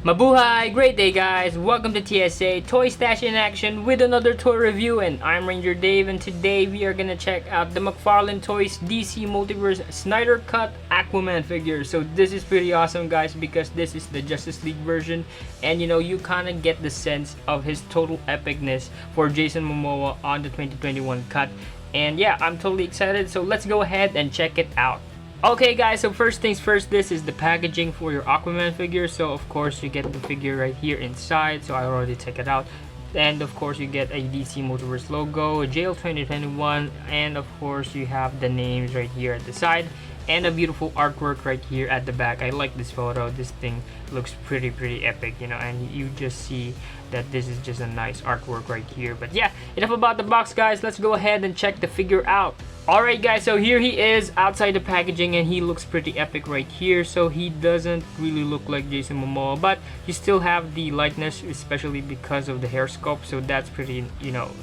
Mabuhay! Great day guys! Welcome to TSA Toy Stash in Action with another toy review, and I'm Ranger Dave, and today we are gonna check out the Mcfarlane Toys DC Multiverse Snyder Cut Aquaman figure. So this is pretty awesome guys because this is the Justice League version, and you kinda get the sense of his total epicness for Jason Momoa on the 2021 cut. And yeah, I'm totally excited, so let's go ahead and check it out. Okay guys, so first things first, this is the packaging for your Aquaman figure. So of course you get the figure right here inside, so I already checked it out. And of course you get a DC Multiverse logo, Jail 2021, and of course you have the names right here at the side, and a beautiful artwork right here at the back. I like this photo. This thing looks pretty epic, and you just see that this is just a nice artwork right here. But yeah, enough about the box guys, let's go ahead and check the figure out. Alright guys, so here he is outside the packaging, and he looks pretty epic right here. So he doesn't really look like Jason Momoa, but you still have the likeness, especially because of the hair sculpt, so that's pretty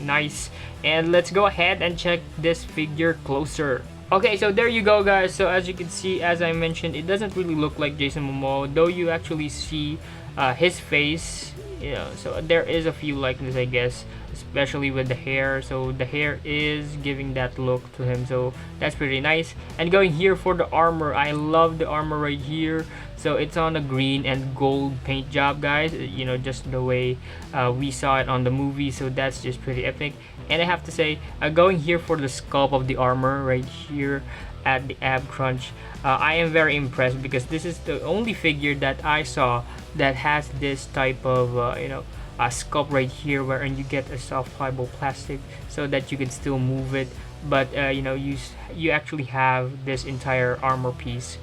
nice. And let's go ahead and check this figure closer. Okay, so there you go guys. So as you can see, as I mentioned, it doesn't really look like Jason Momoa, though you actually see his face. So there is a few likeness, I guess, especially with the hair. So the hair is giving that look to him, so that's pretty nice. And going here for the armor, I love the armor right here. So it's on a green and gold paint job guys, just the way we saw it on the movie, so that's just pretty epic. And I have to say, going here for the sculpt of the armor right here at the ab crunch, I am very impressed because this is the only figure that I saw that has this type of a sculpt right here, wherein you get a soft pliable plastic so that you can still move it, but you actually have this entire armor piece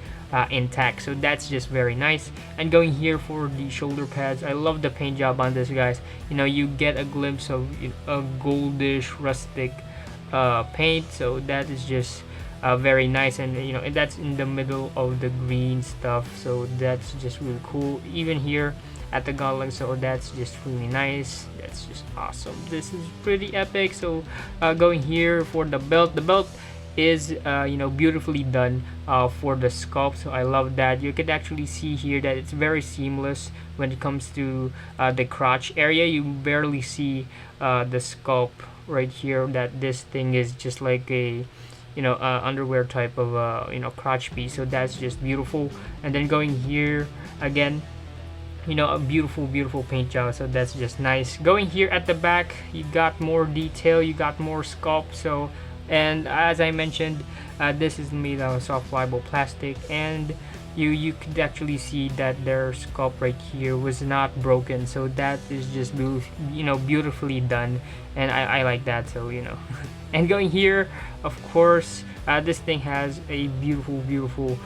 intact, so that's just very nice. And going here for the shoulder pads, I love the paint job on this guys. You get a glimpse of a goldish rustic paint, so that is just very nice. And that's in the middle of the green stuff, so that's just really cool. Even here at the gauntlet, so that's just really nice. That's just awesome. This is pretty epic. So going here for the belt, is beautifully done for the sculpt, so I love that. You could actually see here that it's very seamless when it comes to the crotch area. You barely see the sculpt right here, that this thing is just like a underwear type of crotch piece, so that's just beautiful. And then going here again, a beautiful paint job, so that's just nice. Going here at the back, you got more detail, you got more sculpt. So, and as I mentioned, this is made out of soft pliable plastic, and you could actually see that their sculpt right here was not broken, so that is just beautifully done, and I like that. So and going here, of course, this thing has a beautiful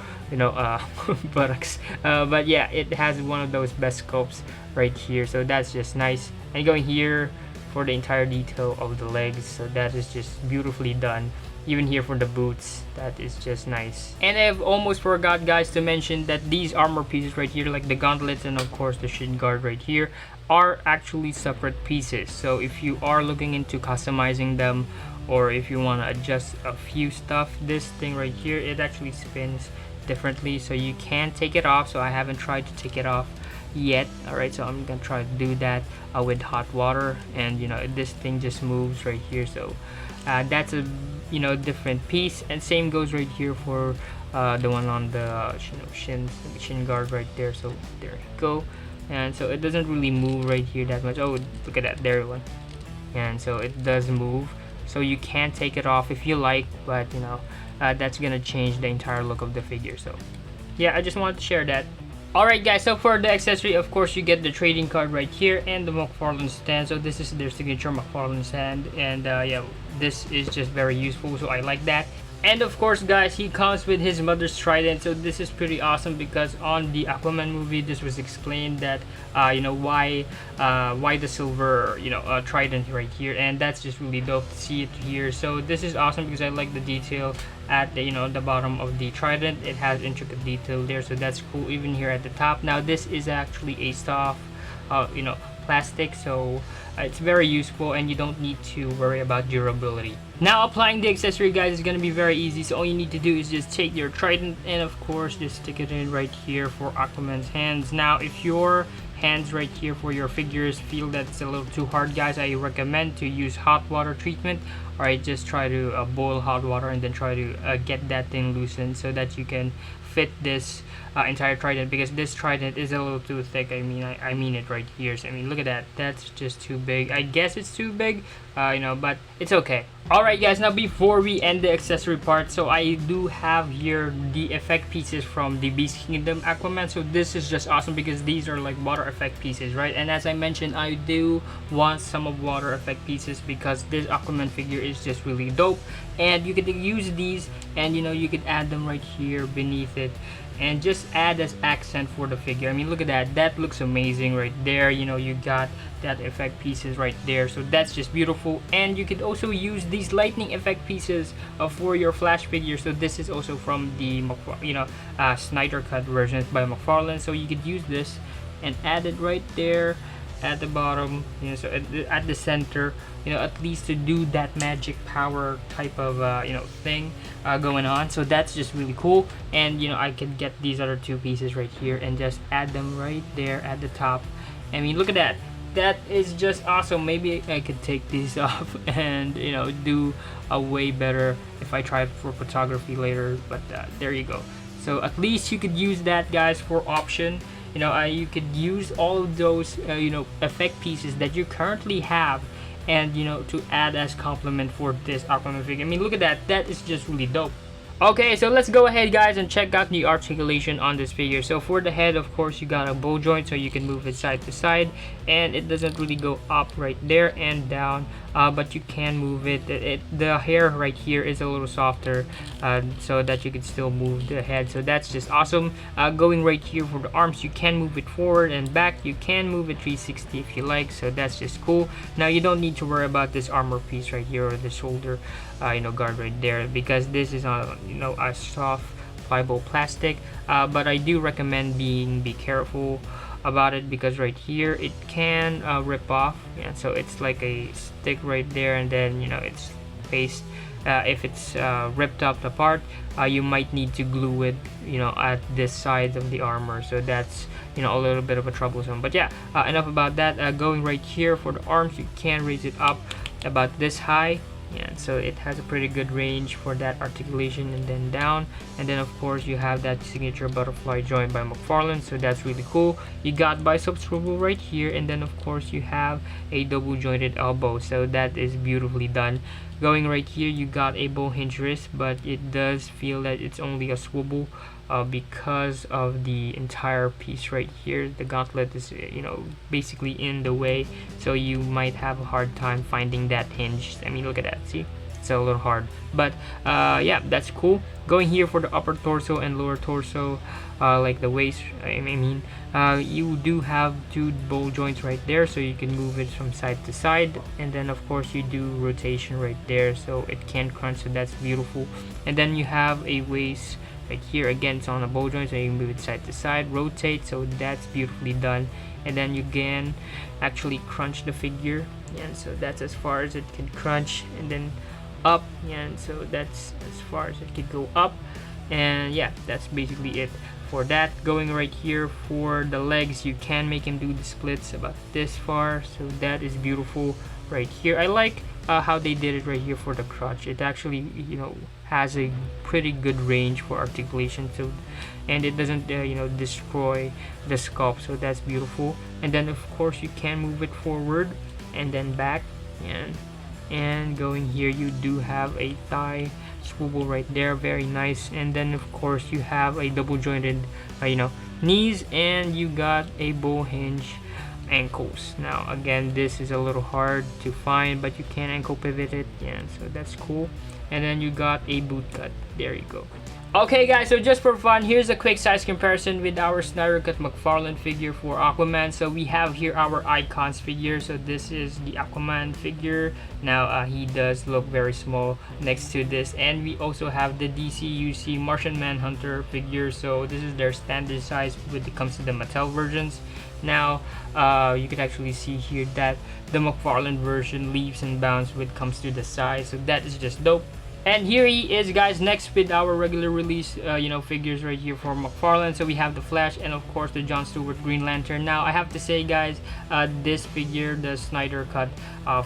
buttocks, but yeah, it has one of those best sculpts right here, so that's just nice. And going here for the entire detail of the legs, so that is just beautifully done. Even here for the boots, that is just nice. And I've almost forgot guys to mention that these armor pieces right here, like the gauntlets and of course the shin guard right here, are actually separate pieces. So if you are looking into customizing them, or if you want to adjust a few stuff, this thing right here, it actually spins differently, so you can take it off. So I haven't tried to take it off yet. Alright, so I'm gonna try to do that with hot water, and this thing just moves right here, so that's a different piece. And same goes right here for the one on the shin guard right there, so there you go. And so it doesn't really move right here that much. Oh, look at that, there one. And so it does move, so you can take it off if you like, but that's gonna change the entire look of the figure. So yeah, I just wanted to share that. Alright guys, so for the accessory, of course you get the trading card right here and the Mcfarlane stand. So this is their signature Mcfarlane stand, and yeah, this is just very useful, so I like that. And of course guys, he comes with his mother's trident, so this is pretty awesome because on the Aquaman movie this was explained that why the silver trident right here, and that's just really dope to see it here. So this is awesome because I like the detail at the the bottom of the trident. It has intricate detail there, so that's cool. Even here at the top, now this is actually a soft plastic, so it's very useful, and you don't need to worry about durability. Now applying the accessory, guys, is gonna be very easy. So all you need to do is just take your trident and of course just stick it in right here for Aquaman's hands. Now if your hands right here for your figures feel that it's a little too hard, guys, I recommend to use hot water treatment. All right, just try to boil hot water and then try to get that thing loosened so that you can fit this entire trident, because this trident is a little too thick. I mean it right here. So I mean, look at that, that's just too big. I guess it's too big, but it's okay. All right, guys, now before we end the accessory part, so I do have here the effect pieces from the Beast Kingdom Aquaman. So this is just awesome because these are like water effect pieces, right? And as I mentioned, I do want some of water effect pieces because this Aquaman figure is just really dope, and you could use these, and you could add them right here beneath it and just add as accent for the figure. I mean, look at that, that looks amazing right there. You got that effect pieces right there, so that's just beautiful. And you could also use these lightning effect pieces for your Flash figure. So this is also from the Snyder cut versions by Mcfarlane, so you could use this and add it right there at the bottom, so at the center, at least to do that magic power type of thing going on. So that's just really cool. And I could get these other two pieces right here and just add them right there at the top. I mean, look at that, that is just awesome. Maybe I could take these off and do a way better if I try for photography later, but there you go. So at least you could use that, guys, for option. You could use all of those effect pieces that you currently have, and to add as complement for this Aquaman figure. I mean, look at that, that is just really dope. Okay, so let's go ahead, guys, and check out the articulation on this figure. So for the head, of course, you got a bow joint, so you can move it side to side, and it doesn't really go up right there and down, but you can move it. The hair right here is a little softer, so that you can still move the head. So that's just awesome. Going right here for the arms, you can move it forward and back. You can move it 360 if you like, so that's just cool. Now you don't need to worry about this armor piece right here or the shoulder guard right there, because this is on a soft pliable plastic, but I do recommend be careful about it, because right here it can rip off. So it's like a stick right there, and then it's paste. If it's ripped up apart, you might need to glue it at this side of the armor, so that's a little bit of a troublesome. But yeah, enough about that. Going right here for the arms, you can raise it up about this high. So it has a pretty good range for that articulation, and then down, and then of course you have that signature butterfly joint by Mcfarlane, so that's really cool. You got bicep swivel right here, and then of course you have a double jointed elbow, so that is beautifully done. Going right here, you got a bow hinge wrist, but it does feel that it's only a swivel because of the entire piece right here. The gauntlet is basically in the way, so you might have a hard time finding that hinge. I mean, look at that, see, it's a little hard, but yeah, that's cool. Going here for the upper torso and lower torso, like the waist, you do have two bow joints right there, so you can move it from side to side, and then of course you do rotation right there, so it can crunch, so that's beautiful. And then you have a waist right here, again it's on a bow joint, so you can move it side to side, rotate, so that's beautifully done. And then you can actually crunch the figure, and so that's as far as it can crunch, and then up, and so that's as far as it could go up. And yeah, that's basically it for that. Going right here for the legs, you can make him do the splits about this far, so that is beautiful right here. I like how they did it right here for the crotch. It actually has a pretty good range for articulation, so, and it doesn't destroy the sculpt, so that's beautiful. And then of course you can move it forward and then back, and going here you do have a thigh swivel right there, very nice. And then of course you have a double jointed knees, and you got a bow hinge ankles. Now again, this is a little hard to find, but you can ankle pivot it, so that's cool. And then you got a boot cut There you go. Okay guys, so just for fun, here's a quick size comparison with our Snyder Cut McFarlane figure for Aquaman. So we have here our icons figure. So this is the Aquaman figure. Now he does look very small next to this, and we also have the DCUC Martian Manhunter figure. So this is their standard size when it comes to the Mattel versions. Now you can actually see here that the McFarlane version leaps and bounds when it comes to the size, so that is just dope. And here he is, guys, next with our regular release figures right here for McFarlane. So we have the Flash and of course the John Stewart Green Lantern. Now I have to say, guys, this figure, the Snyder Cut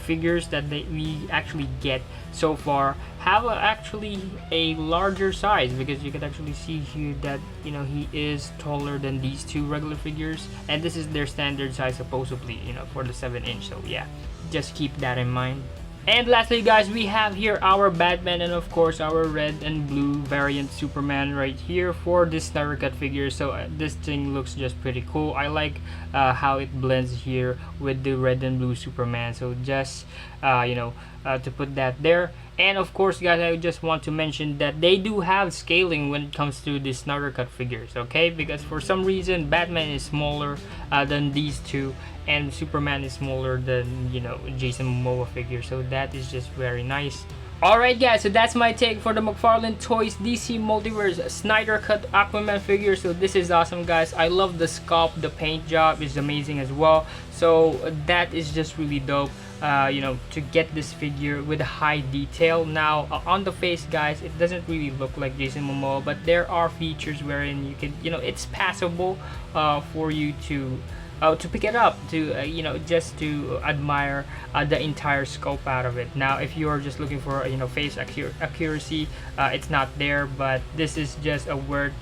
figures that we actually get so far have actually a larger size, because you can actually see here that he is taller than these two regular figures, and this is their standard size supposedly for the 7-inch. So yeah, just keep that in mind. And lastly, guys, we have here our Batman and of course our red and blue variant Superman right here for this Snyder Cut figure. So this thing looks just pretty cool. I like how it blends here with the red and blue Superman. So just to put that there. And of course, guys, I just want to mention that they do have scaling when it comes to the Snyder Cut figures, okay? Because for some reason Batman is smaller than these two, and Superman is smaller than Jason Momoa figure. So that is just very nice. Alright guys, so that's my take for the McFarlane Toys DC Multiverse Snyder Cut Aquaman figure. So this is awesome, guys. I love the sculpt, the paint job is amazing as well. So that is just really dope. To get this figure with a high detail. Now on the face, guys, it doesn't really look like Jason Momoa, but there are features wherein you can it's passable for you to pick it up, to just to admire the entire scope out of it. Now if you're just looking for face accuracy, it's not there, but this is just a word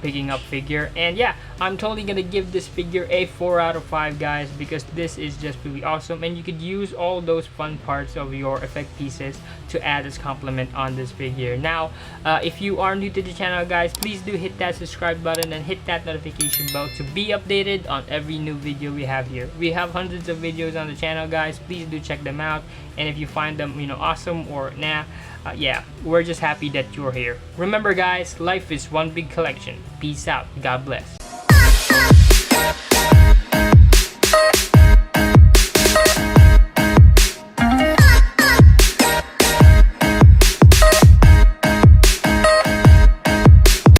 picking up figure. And yeah, I'm totally gonna give this figure a 4 out of 5, guys, because this is just really awesome, and you could use all those fun parts of your effect pieces to add as complement on this figure. Now if you are new to the channel, guys, please do hit that subscribe button and hit that notification bell to be updated on every new video we have here. We have hundreds of videos on the channel, guys. Please do check them out, and if you find them awesome or nah, yeah, we're just happy that you're here. Remember, guys, life is one big collection. Peace out. God bless.